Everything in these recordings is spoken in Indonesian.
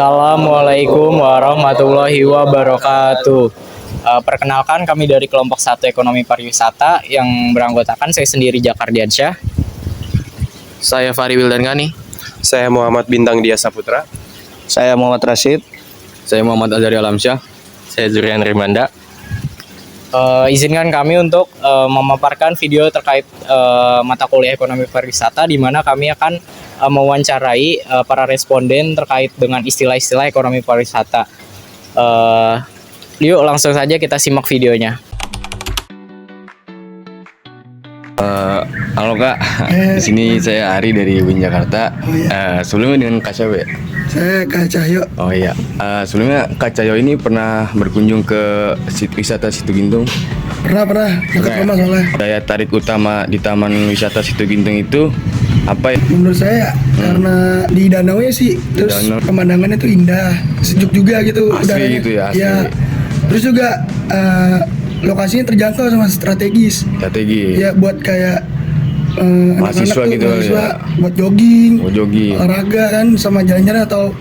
Assalamualaikum warahmatullahi wabarakatuh. Perkenalkan, kami dari kelompok 1 Ekonomi Pariwisata yang beranggotakan saya sendiri Jakar Diansyah. Saya Fahri Wildan Gani. Saya Muhammad Bintang Dia Saputra. Saya Muhammad Rashid. Saya Muhammad Azari Alamsyah. Saya Zurian Rimanda. Izinkan kami untuk memaparkan video terkait mata kuliah Ekonomi Pariwisata, di mana kami akan mewawancarai para responden terkait dengan istilah-istilah ekonomi pariwisata. Yuk langsung saja kita simak videonya. Halo Kak, di sini saya Ari dari UIN Jakarta. Sebelumnya dengan Kak Cahyo. Saya Kak Cahyo. Oh iya, sebelumnya Kak Cahyo ini pernah berkunjung ke wisata Situ Gintung. Pernah dekat rumah soalnya. Daya tarik utama di Taman Wisata Situ Gintung itu apa ya? Menurut saya karena di danau ya sih, terus Danau. pemandangannya tuh indah, sejuk juga gitu. Asli udaranya. gitu ya, asli. Ya, terus juga lokasinya terjangkau sama strategis. Strategi. Ya buat kayak Mahasiswa anak-anak tuh, gitu mahasiswa ya. buat jogging, Olahraga kan, sama jalan-jalan atau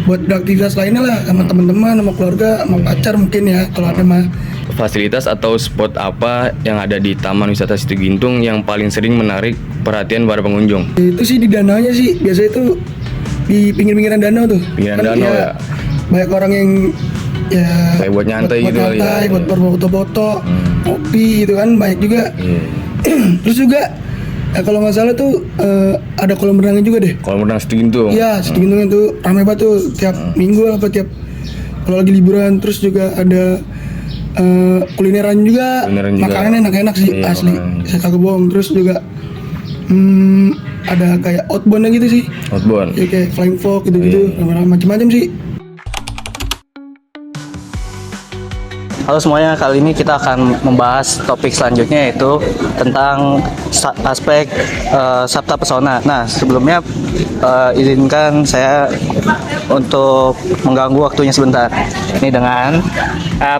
buat beraktivitas lainnya lah sama teman-teman, sama keluarga, sama pacar mungkin ya kalau ada mah. Fasilitas atau spot apa yang ada di Taman Wisata Situ Gintung yang paling sering menarik perhatian para pengunjung? Itu sih di danaunya sih, biasanya itu di pinggir-pinggiran danau tuh. Pinggiran Kan danau ya. Banyak orang yang ya Kayak buat nyantai gitu kali ya. buat foto-foto, kopi gitu kan banyak juga. Iya. Terus juga kalau nggak salah tuh ada kolam renangnya juga deh. Kalau menang Situ Gintung. Iya, Situ Gintung itu ramai banget tuh tiap minggu apa tiap kalau lagi liburan. Terus juga ada kulineran juga. Makanannya enak-enak sih, Iya, asli. makanan. Saya kagak bohong. Terus juga ada kayak outbound gitu sih. Outbound. Ya kayak flying fox gitu-gitu, macam-macam sih. Halo semuanya, kali ini kita akan membahas topik selanjutnya yaitu tentang aspek Sabta Pesona. Nah, sebelumnya izinkan saya untuk mengganggu waktunya sebentar. Ini dengan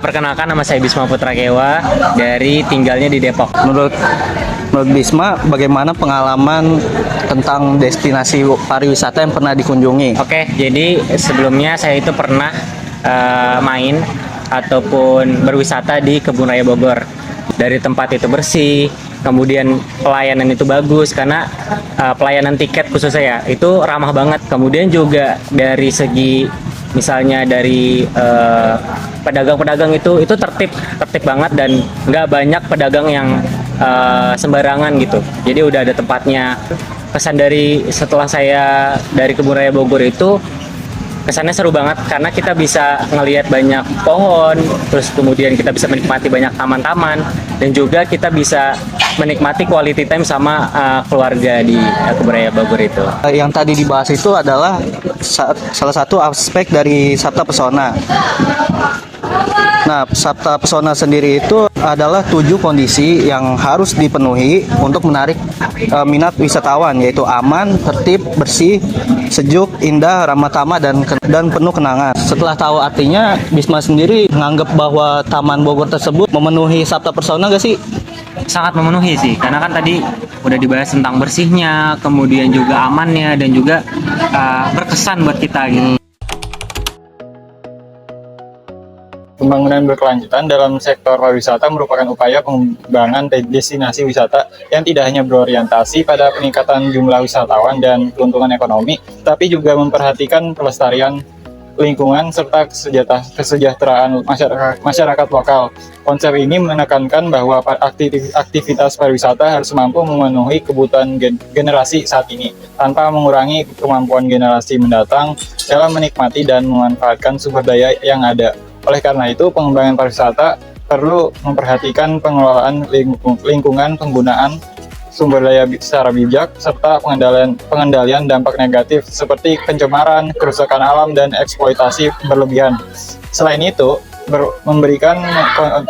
Perkenalkan, nama saya Bisma Putra Kewa, dari tinggalnya di Depok. menurut Bisma, bagaimana pengalaman tentang destinasi pariwisata yang pernah dikunjungi? Oke, jadi sebelumnya saya itu pernah main ataupun berwisata di Kebun Raya Bogor. Dari tempat itu bersih, kemudian pelayanan itu bagus karena pelayanan tiket khususnya ya itu ramah banget. Kemudian juga dari segi misalnya dari pedagang-pedagang itu tertib banget dan nggak banyak pedagang yang sembarangan gitu. Jadi udah ada tempatnya. Kesan dari setelah saya dari Kebun Raya Bogor itu kesannya seru banget karena kita bisa ngelihat banyak pohon, terus kemudian kita bisa menikmati banyak taman-taman, dan juga kita bisa menikmati quality time sama keluarga di Kebun Raya Bogor itu. Yang tadi dibahas itu adalah salah satu aspek dari Sabta Pesona. Nah, Sabta Pesona sendiri itu adalah 7 kondisi yang harus dipenuhi untuk menarik minat wisatawan, yaitu aman, tertib, bersih, sejuk, indah, ramah tamah, dan penuh kenangan. Setelah tahu artinya, Bisma sendiri menganggap bahwa Taman Bogor tersebut memenuhi Sabta Pesona gak sih? Sangat memenuhi sih, karena kan tadi udah dibahas tentang bersihnya, kemudian juga amannya, dan juga berkesan buat kita gitu. Pembangunan berkelanjutan dalam sektor pariwisata merupakan upaya pengembangan destinasi wisata yang tidak hanya berorientasi pada peningkatan jumlah wisatawan dan keuntungan ekonomi, tapi juga memperhatikan pelestarian lingkungan serta kesejahteraan masyarakat lokal. Konsep ini menekankan bahwa aktivitas pariwisata harus mampu memenuhi kebutuhan generasi saat ini, tanpa mengurangi kemampuan generasi mendatang dalam menikmati dan memanfaatkan sumber daya yang ada. Oleh karena itu, pengembangan pariwisata perlu memperhatikan pengelolaan lingkungan, penggunaan sumber daya secara bijak, serta pengendalian dampak negatif seperti pencemaran, kerusakan alam, dan eksploitasi berlebihan. Selain itu, memberikan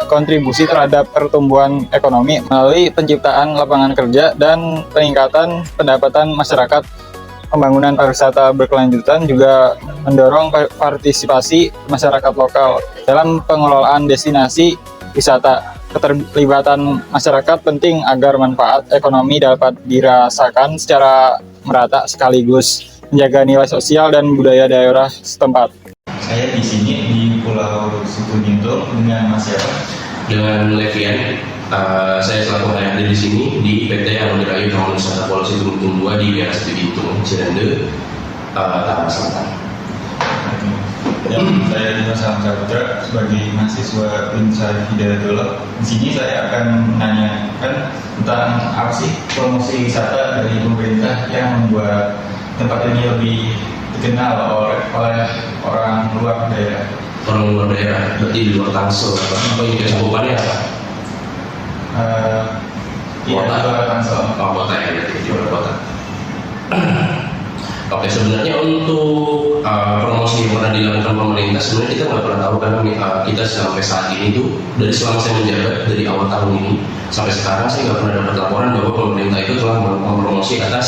kontribusi terhadap pertumbuhan ekonomi melalui penciptaan lapangan kerja dan peningkatan pendapatan masyarakat. Pembangunan pariwisata berkelanjutan juga mendorong partisipasi masyarakat lokal dalam pengelolaan destinasi wisata. Keterlibatan masyarakat penting agar manfaat ekonomi dapat dirasakan secara merata sekaligus menjaga nilai sosial dan budaya daerah setempat. Saya di sini di Pulau Situ Gintung dengan Mas siapa? Dengan Levian. Saya selaku HRD di sini di PT yang Dirayu Taman Wisata Pulau Situ Gintung 2 di daerah Situ Gintung, Cirende, Tangerang Selatan. Yang saya Dimas Saputra sebagai mahasiswa Unsur Hidayatullah. Di sini saya akan menanyakan tentang apa sih promosi wisata dari pemerintah yang membuat tempat ini lebih dikenal oleh orang luar daerah. Orang luar daerah, berarti di luar Tangsel, apa ini cakupannya apa? Iya, di luar Tangsel. Oh, kota ya, berarti di luar kota. Oke, sebenarnya untuk promosi yang pernah dilakukan pemerintah, sebenarnya kita nggak pernah tahu karena kita sampai saat ini tuh dari selama saya menjabat dari awal tahun ini sampai sekarang saya nggak pernah dapat laporan bahwa pemerintah itu telah mempromosi atas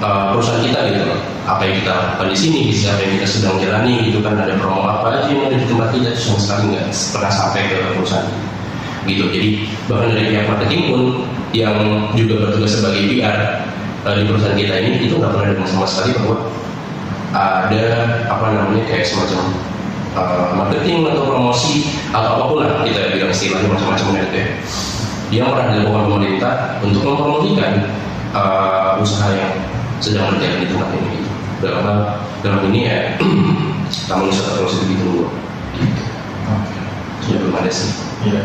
perusahaan kita gitu loh. Apa yang kita lakukan di sini, apa yang kita sedang jalani gitu kan, ada promo apa aja yang ada di tempat kita sama sekali nggak pernah sampai ke perusahaan gitu. Jadi bahkan dari pihak marketing pun yang juga bertugas sebagai PR di perusahaan kita ini itu nggak pernah dengar sama sekali bahwa ada apa namanya kayak semacam marketing atau promosi atau apapun lah kita bilang istilahnya macam-macam gitu ya yang pernah dilakukan pemerintah untuk mempromosikan usaha yang sedang berjalan di tempat ini gitu. Dalam ini ya Taman Wisata Pulau Situ Gintung 2 gitu. Sudah belum ada sih. Iya.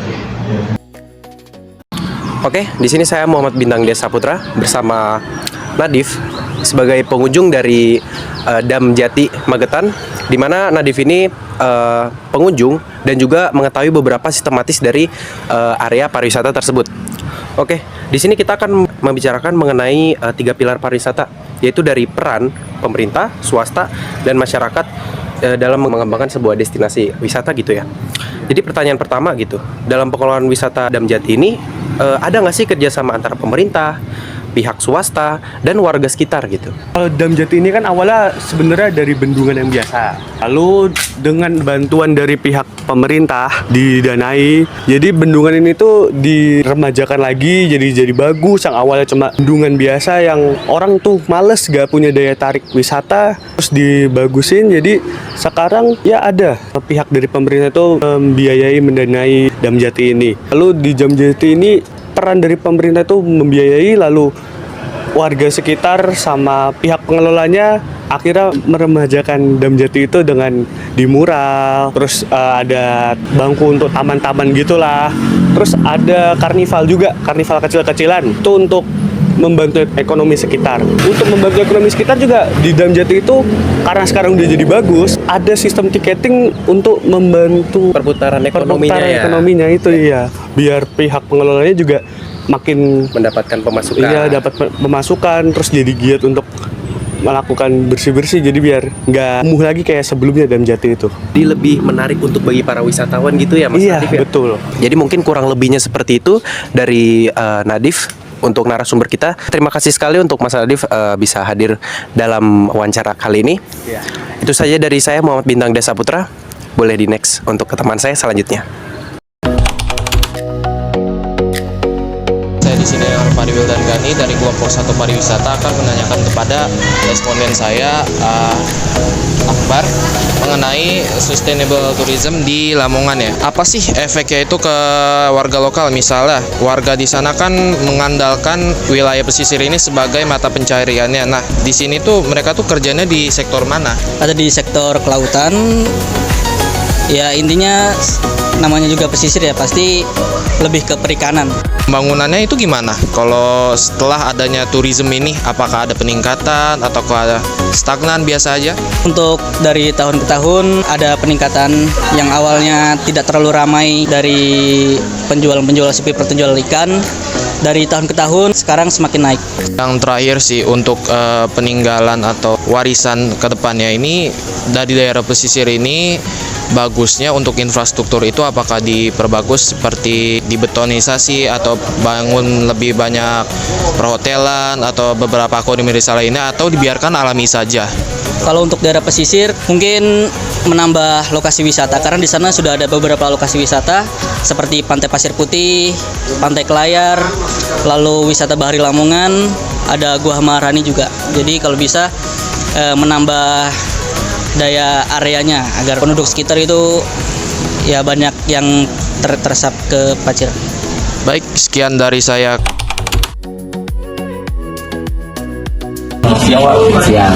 Oke, di sini saya Muhammad Bintang Dia Saputra bersama Nadif sebagai pengunjung dari Dam Jati Magetan, di mana Nadif ini pengunjung dan juga mengetahui beberapa sistematis dari area pariwisata tersebut. Oke, di sini kita akan membicarakan mengenai 3 pilar pariwisata, yaitu dari peran pemerintah, swasta, dan masyarakat dalam mengembangkan sebuah destinasi wisata gitu ya. Jadi pertanyaan pertama gitu, dalam pengelolaan wisata Dam Jati ini ada nggak sih kerjasama antara pemerintah, pihak swasta, dan warga sekitar gitu? Kalau Dam Jati ini kan awalnya sebenarnya dari bendungan yang biasa. Lalu dengan bantuan dari pihak pemerintah didanai, jadi bendungan ini tuh diremajakan lagi, jadi bagus. Yang awalnya cuma bendungan biasa yang orang tuh males gak punya daya tarik wisata, terus dibagusin. Jadi sekarang ya ada pihak dari pemerintah tuh membiayai, mendanai Dam Jati ini. Lalu di Dam Jati ini peran dari pemerintah itu membiayai, lalu warga sekitar sama pihak pengelolanya akhirnya meremajakan Dam Jati itu dengan dimural, terus ada bangku untuk taman-taman gitulah, terus ada karnival juga, karnival kecil-kecilan itu untuk membantu ekonomi sekitar. Untuk membantu ekonomi sekitar juga di Dam Jati itu karena sekarang udah jadi bagus, ada sistem tiketing untuk membantu Perputaran ekonominya itu ya. Biar pihak pengelolanya juga makin mendapatkan pemasukan. Iya, dapat pemasukan, terus jadi giat untuk melakukan bersih-bersih, jadi biar nggak kumuh lagi kayak sebelumnya Dam Jati itu. Jadi lebih menarik untuk bagi para wisatawan gitu ya Mas Nadif ya? Betul. Jadi mungkin kurang lebihnya seperti itu dari Nadif. Untuk narasumber kita, terima kasih sekali untuk Mas Nadif bisa hadir dalam wawancara kali ini. Itu saja dari saya Muhammad Bintang Dia Saputra. Boleh di next untuk ke teman saya selanjutnya. Saya di sini Fahri Wildan Gani dari kelompok 1 pariwisata akan menanyakan kepada responden saya Akbar mengenai sustainable tourism di Lamongan ya. Apa sih efeknya itu ke warga lokal? Misalnya warga di sana kan mengandalkan wilayah pesisir ini sebagai mata pencahariannya. Nah, di sini tuh mereka tuh kerjanya di sektor mana? Ada di sektor kelautan. Ya intinya namanya juga pesisir ya, pasti lebih ke perikanan. Pembangunannya itu gimana? Kalau setelah adanya tourism ini, apakah ada peningkatan atau ada stagnan biasa aja? Untuk dari tahun ke tahun ada peningkatan, yang awalnya tidak terlalu ramai dari penjual sepi perpenjual ikan. Dari tahun ke tahun sekarang semakin naik. Yang terakhir sih untuk peninggalan atau warisan ke depannya ini dari daerah pesisir ini, bagusnya untuk infrastruktur itu apakah diperbagus seperti dibetonisasi atau bangun lebih banyak perhotelan atau beberapa akademisi lainnya, atau dibiarkan alami saja? Kalau untuk daerah pesisir mungkin menambah lokasi wisata, karena di sana sudah ada beberapa lokasi wisata seperti Pantai Pasir Putih, Pantai Kelayar, lalu wisata Bahari Lamongan, ada Gua Maharani juga. Jadi kalau bisa menambah daya areanya agar penduduk sekitar itu ya banyak yang teresap ke Paciran. Baik, sekian dari saya. Siang, Pak. Siang.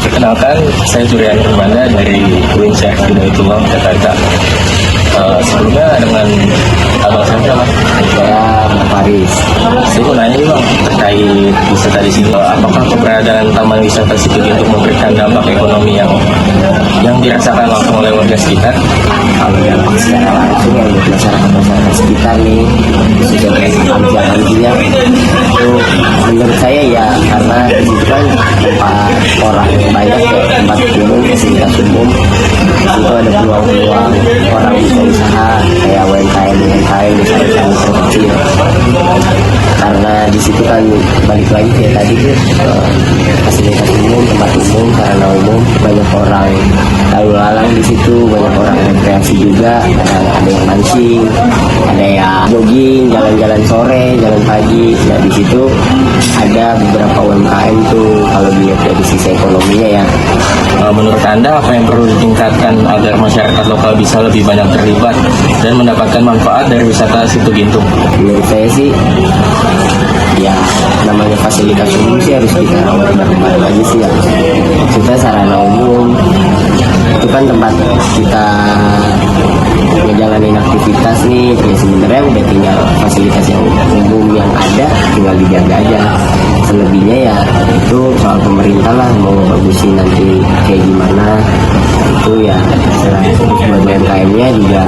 Perkenalkan, saya Julian Permanda dari Winsyah Hidayatullah, Jakarta. Sebelumnya dengan abang saya, Mas. Saya Faris. Saya mau nanya nih, Bang, terkait wisata di sini. Apakah keberadaan Taman Wisata Situ Gintung memberikan dampak ekonomi yang dirasakan langsung oleh warga sekitar? Kalau dampak secara langsung ya buat masyarakat sekitar nih, khususnya Amja itu menurut saya ya, karena di situ kan tempat orang banyak ya, tempat umum, fasilitas umum, itu ada peluang-peluang orang bisa usaha kayak UMKM misalnya mikro kecil, karena di situ kan balik lagi kayak tadi tuh fasilitas umum, tempat umum, sarana umum, banyak orang lalu lalang di situ, banyak orang rekreasi juga, ada yang mancing, ada yang jogging, jalan-jalan sore, jalan pagi. Nah di situ ada beberapa UMKM tuh kalau dilihat dari sisi ekonominya ya. Menurut Anda apa yang perlu ditingkatkan agar masyarakat lokal bisa lebih banyak terlibat dan mendapatkan manfaat dari wisata Situ Gintung? Menurut saya sih ya, namanya fasilitas umum sih harus kita kembali lagi sih ya. Kita sarana umum itu kan tempat kita ngejalanin aktivitas nih, ya sebenarnya udah tinggal fasilitas yang umum yang ada tinggal dijaga aja. Selebihnya ya itu soal pemerintah lah, mau bagusin nanti kayak gimana, itu ya buat UMKM-nya juga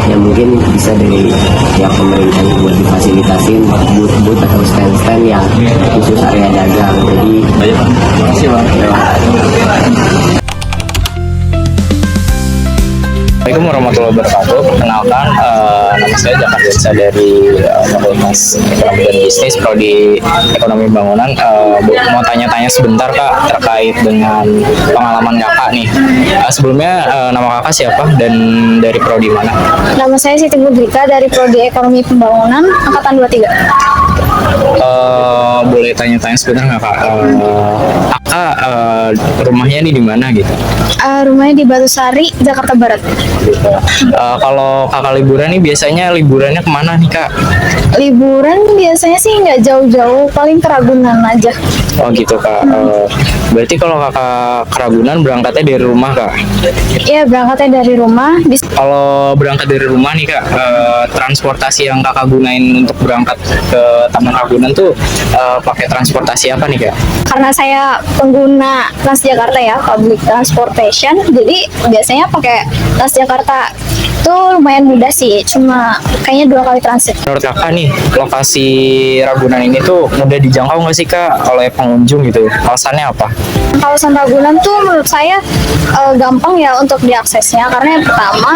ya mungkin bisa dari pihak pemerintah buat difasilitasin booth atau stand-stand yang khusus area dagang. Jadi baik, terima kasih, Bang. Assalamualaikum warahmatullahi wabarakatuh. Perkenalkan, nama saya Jaka Desa dari Fakultas Ekonomi dan Bisnis Prodi Ekonomi Bangunan. Mau tanya-tanya sebentar, Kak, terkait dengan pengalaman Kakak nih. Sebelumnya nama Kakak siapa dan dari prodi mana? Nama saya Siti Budrika dari Prodi Ekonomi Pembangunan angkatan 23. Boleh tanya-tanya sebentar nggak, Kak? Kakak rumahnya nih di mana gitu? Rumahnya di Batusari, Jakarta Barat. Kalau Kakak liburan nih biasanya liburannya kemana nih, Kak? Liburan biasanya sih nggak jauh-jauh, paling ke Ragunan aja. Oh gitu, Kak. Berarti kalau Kakak ke Ragunan berangkatnya dari rumah, Kak? Iya, berangkatnya dari rumah. Kalau berangkat dari rumah nih, Kak, transportasi yang Kakak gunain untuk berangkat ke Taman Ragunan tuh pakai transportasi apa nih, Kak? Karena saya pengguna Transjakarta ya, public transportation, jadi biasanya pakai Transjakarta. Itu lumayan mudah sih, cuma kayaknya 2 kali transit. Menurut Kakak nih, lokasi Ragunan ini tuh mudah dijangkau nggak sih, Kak, oleh pengunjung gitu? Alasannya apa? Kawasan Ragunan tuh menurut saya gampang ya untuk diaksesnya, karena yang pertama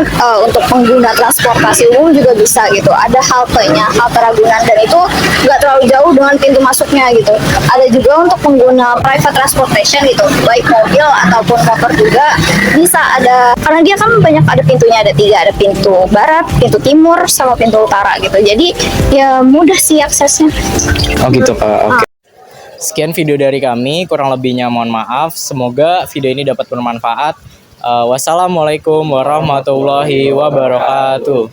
untuk pengguna transportasi umum juga bisa gitu. Ada haltenya, halte Ragunan, dan itu nggak terlalu jauh dengan pintu masuknya gitu. Ada juga untuk pengguna private transportation gitu, baik mobil ataupun motor juga bisa ada, karena dia kan banyak, ada pintunya, ada 3, ada pintu barat, pintu timur, sama pintu utara gitu. Jadi ya mudah sih aksesnya. Oh gitu, Kak. Oke. Sekian video dari kami, kurang lebihnya mohon maaf. Semoga video ini dapat bermanfaat. Wassalamualaikum warahmatullahi wabarakatuh.